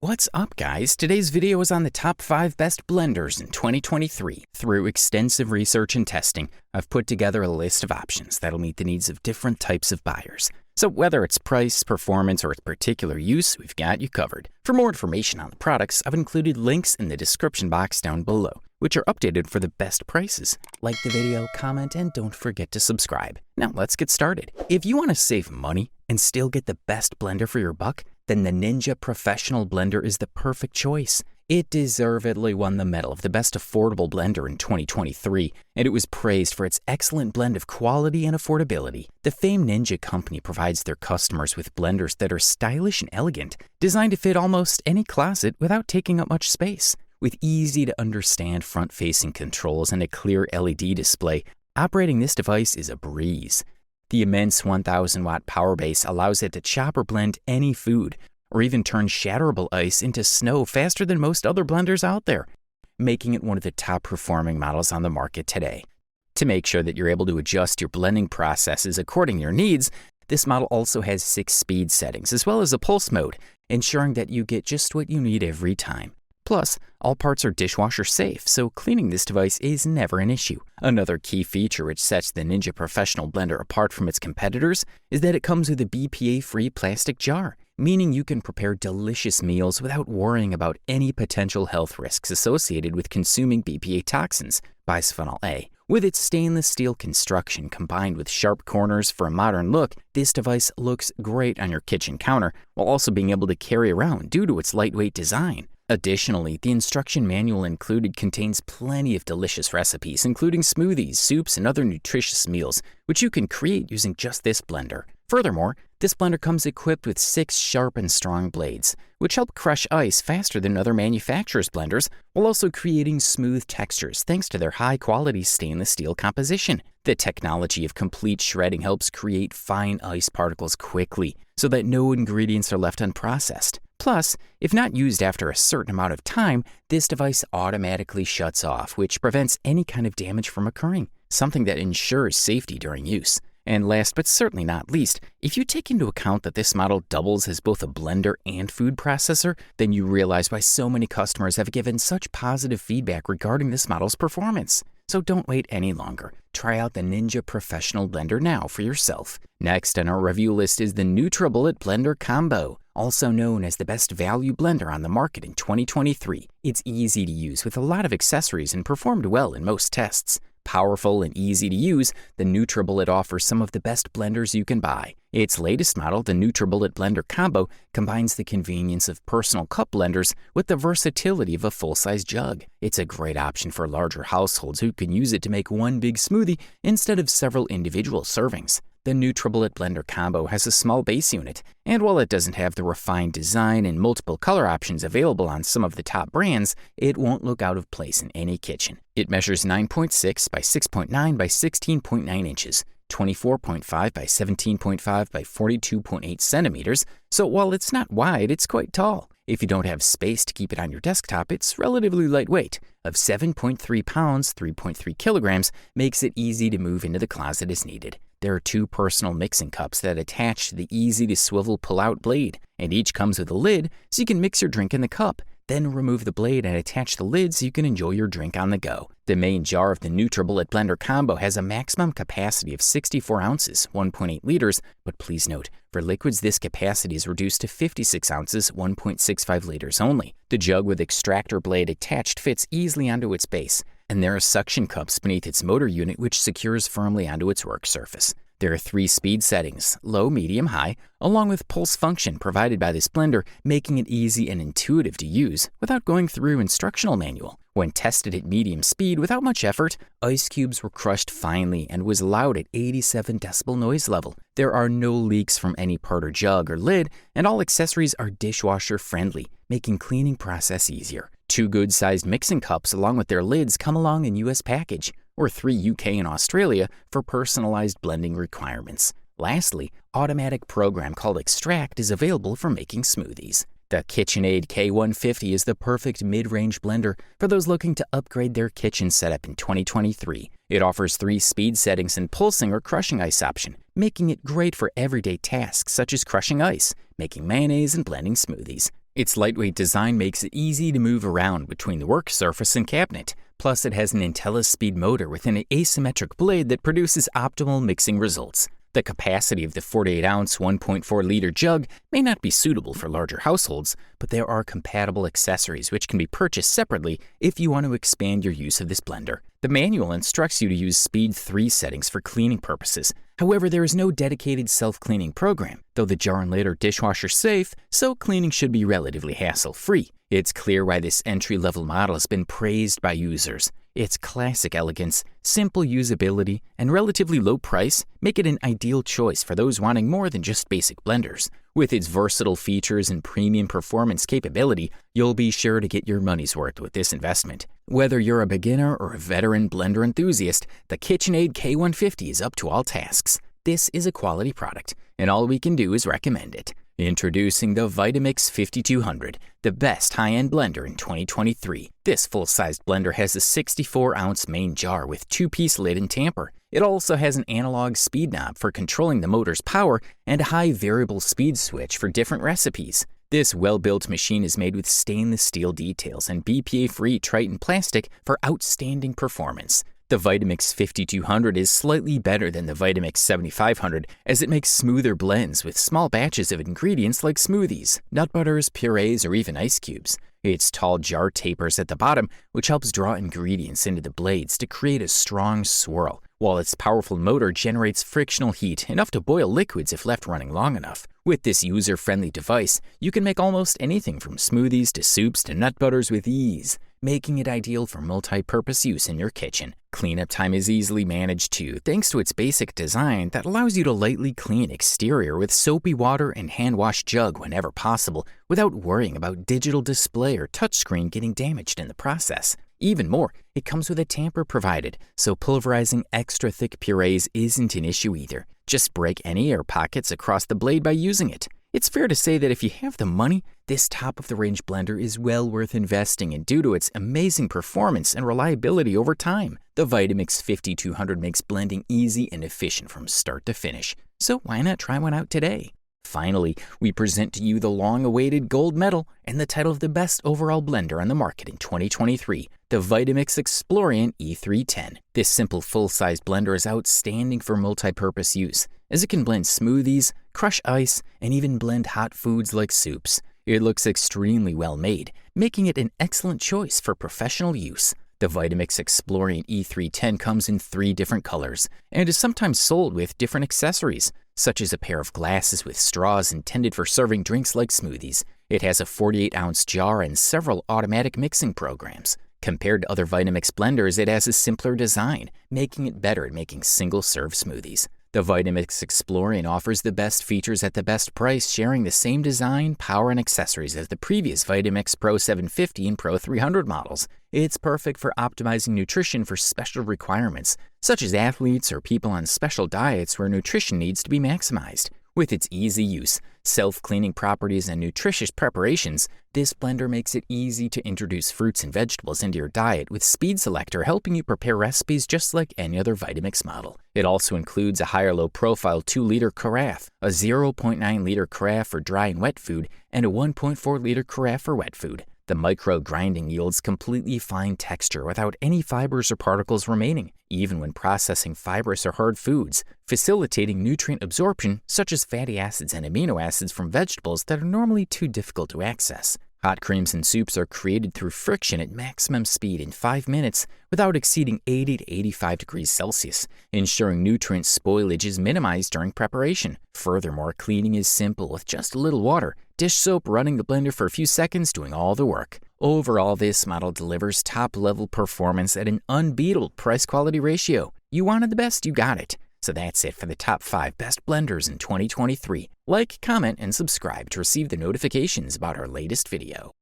What's up, guys? Today's video is on the top 5 best blenders in 2023. Through extensive research and testing, I've put together a list of options that'll meet the needs of different types of buyers. So whether it's price, performance, or its particular use, we've got you covered. For more information on the products, I've included links in the description box down below, which are updated for the best prices. Like the video, comment, and don't forget to subscribe. Now let's get started. If you want to save money and still get the best blender for your buck, then the Ninja Professional Blender is the perfect choice. It deservedly won the medal of the best affordable blender in 2023, and it was praised for its excellent blend of quality and affordability. The famed Ninja company provides their customers with blenders that are stylish and elegant, designed to fit almost any closet without taking up much space. With easy-to-understand front-facing controls and a clear LED display, operating this device is a breeze. The immense 1,000-watt power base allows it to chop or blend any food, or even turn shatterable ice into snow faster than most other blenders out there, making it one of the top-performing models on the market today. To make sure that you're able to adjust your blending processes according to your needs, this model also has 6 speed settings, as well as a pulse mode, ensuring that you get just what you need every time. Plus, all parts are dishwasher safe, so cleaning this device is never an issue. Another key feature which sets the Ninja Professional Blender apart from its competitors is that it comes with a BPA-free plastic jar, meaning you can prepare delicious meals without worrying about any potential health risks associated with consuming BPA toxins, bisphenol A. With its stainless steel construction combined with sharp corners for a modern look, this device looks great on your kitchen counter while also being able to carry around due to its lightweight design. Additionally, the instruction manual included contains plenty of delicious recipes, including smoothies, soups, and other nutritious meals, which you can create using just this blender. Furthermore, this blender comes equipped with 6 sharp and strong blades, which help crush ice faster than other manufacturers' blenders, while also creating smooth textures thanks to their high-quality stainless steel composition. The technology of complete shredding helps create fine ice particles quickly, so that no ingredients are left unprocessed. Plus, if not used after a certain amount of time, this device automatically shuts off, which prevents any kind of damage from occurring, something that ensures safety during use. And last but certainly not least, if you take into account that this model doubles as both a blender and food processor, then you realize why so many customers have given such positive feedback regarding this model's performance. So don't wait any longer. Try out the Ninja Professional Blender now for yourself. Next on our review list is the NutriBullet Blender Combo, also known as the best value blender on the market in 2023. It's easy to use with a lot of accessories and performed well in most tests. Powerful and easy to use, the NutriBullet offers some of the best blenders you can buy. Its latest model, the NutriBullet Blender Combo, combines the convenience of personal cup blenders with the versatility of a full-size jug. It's a great option for larger households who can use it to make one big smoothie instead of several individual servings. The NutriBullet Blender Combo has a small base unit, and while it doesn't have the refined design and multiple color options available on some of the top brands, it won't look out of place in any kitchen. It measures 9.6 by 6.9 by 16.9 inches, 24.5 by 17.5 by 42.8 centimeters, so while it's not wide, it's quite tall. If you don't have space to keep it on your desktop, it's relatively lightweight, of 7.3 pounds, 3.3 kilograms, makes it easy to move into the closet as needed. There are 2 personal mixing cups that attach to the easy-to-swivel pull-out blade, and each comes with a lid so you can mix your drink in the cup. Then remove the blade and attach the lid so you can enjoy your drink on the go. The main jar of the NutriBullet Blender Combo has a maximum capacity of 64 ounces, 1.8 liters, but please note, for liquids this capacity is reduced to 56 ounces, 1.65 liters only. The jug with extractor blade attached fits easily onto its base, and there are suction cups beneath its motor unit which secures firmly onto its work surface. There are 3 speed settings, low, medium, high, along with pulse function provided by this blender, making it easy and intuitive to use without going through instructional manual. When tested at medium speed without much effort, ice cubes were crushed finely and was loud at 87 decibel noise level. There are no leaks from any part or jug or lid, and all accessories are dishwasher friendly, making cleaning process easier. 2 good-sized mixing cups along with their lids come along in US package, or 3 UK and Australia for personalized blending requirements. Lastly, automatic program called Extract is available for making smoothies. The KitchenAid K150 is the perfect mid-range blender for those looking to upgrade their kitchen setup in 2023. It offers 3 speed settings and pulsing or crushing ice option, making it great for everyday tasks such as crushing ice, making mayonnaise, and blending smoothies. Its lightweight design makes it easy to move around between the work surface and cabinet. Plus, it has an IntelliSpeed motor with an asymmetric blade that produces optimal mixing results. The capacity of the 48-ounce 1.4-liter jug may not be suitable for larger households, but there are compatible accessories which can be purchased separately if you want to expand your use of this blender. The manual instructs you to use Speed 3 settings for cleaning purposes. However, there is no dedicated self-cleaning program, though the jar and lid are dishwasher safe, so cleaning should be relatively hassle-free. It's clear why this entry-level model has been praised by users. Its classic elegance, simple usability, and relatively low price make it an ideal choice for those wanting more than just basic blenders. With its versatile features and premium performance capability, you'll be sure to get your money's worth with this investment. Whether you're a beginner or a veteran blender enthusiast, the KitchenAid K150 is up to all tasks. This is a quality product, and all we can do is recommend it. Introducing the Vitamix 5200, the best high-end blender in 2023. This full-sized blender has a 64-ounce main jar with 2-piece lid and tamper. It also has an analog speed knob for controlling the motor's power and a high variable speed switch for different recipes. This well-built machine is made with stainless steel details and BPA-free Triton plastic for outstanding performance. The Vitamix 5200 is slightly better than the Vitamix 7500 as it makes smoother blends with small batches of ingredients like smoothies, nut butters, purees, or even ice cubes. Its tall jar tapers at the bottom, which helps draw ingredients into the blades to create a strong swirl, while its powerful motor generates frictional heat enough to boil liquids if left running long enough. With this user-friendly device, you can make almost anything from smoothies to soups to nut butters with ease, making it ideal for multi-purpose use in your kitchen. Cleanup time is easily managed too, thanks to its basic design that allows you to lightly clean exterior with soapy water and hand-wash jug whenever possible without worrying about digital display or touchscreen getting damaged in the process. Even more, it comes with a tamper provided, so pulverizing extra thick purees isn't an issue either. Just break any air pockets across the blade by using it. It's fair to say that if you have the money, this top-of-the-range blender is well worth investing in due to its amazing performance and reliability over time. The Vitamix 5200 makes blending easy and efficient from start to finish, so why not try one out today? Finally, we present to you the long-awaited gold medal and the title of the best overall blender on the market in 2023, the Vitamix Explorion E310. This simple full-size blender is outstanding for multi-purpose use, as it can blend smoothies, crush ice, and even blend hot foods like soups. It looks extremely well made, making it an excellent choice for professional use. The Vitamix Explorion E310 comes in 3 different colors and is sometimes sold with different accessories, such as a pair of glasses with straws intended for serving drinks like smoothies. It has a 48-ounce jar and several automatic mixing programs. Compared to other Vitamix blenders, it has a simpler design, making it better at making single-serve smoothies. The Vitamix Explorion offers the best features at the best price, sharing the same design, power, and accessories as the previous Vitamix Pro 750 and Pro 300 models. It's perfect for optimizing nutrition for special requirements, such as athletes or people on special diets where nutrition needs to be maximized. With its easy use, self-cleaning properties, and nutritious preparations, this blender makes it easy to introduce fruits and vegetables into your diet with Speed Selector helping you prepare recipes just like any other Vitamix model. It also includes a higher-low profile 2-liter carafe, a 0.9-liter carafe for dry and wet food, and a 1.4-liter carafe for wet food. The micro-grinding yields completely fine texture without any fibers or particles remaining, even when processing fibrous or hard foods, facilitating nutrient absorption such as fatty acids and amino acids from vegetables that are normally too difficult to access. Hot creams and soups are created through friction at maximum speed in 5 minutes without exceeding 80 to 85 degrees Celsius, ensuring nutrient spoilage is minimized during preparation. Furthermore, cleaning is simple with just a little water, dish soap running the blender for a few seconds doing all the work. Overall, this model delivers top-level performance at an unbeatable price-quality ratio. You wanted the best, you got it. So that's it for the top 5 best blenders in 2023. Like, comment, and subscribe to receive the notifications about our latest video.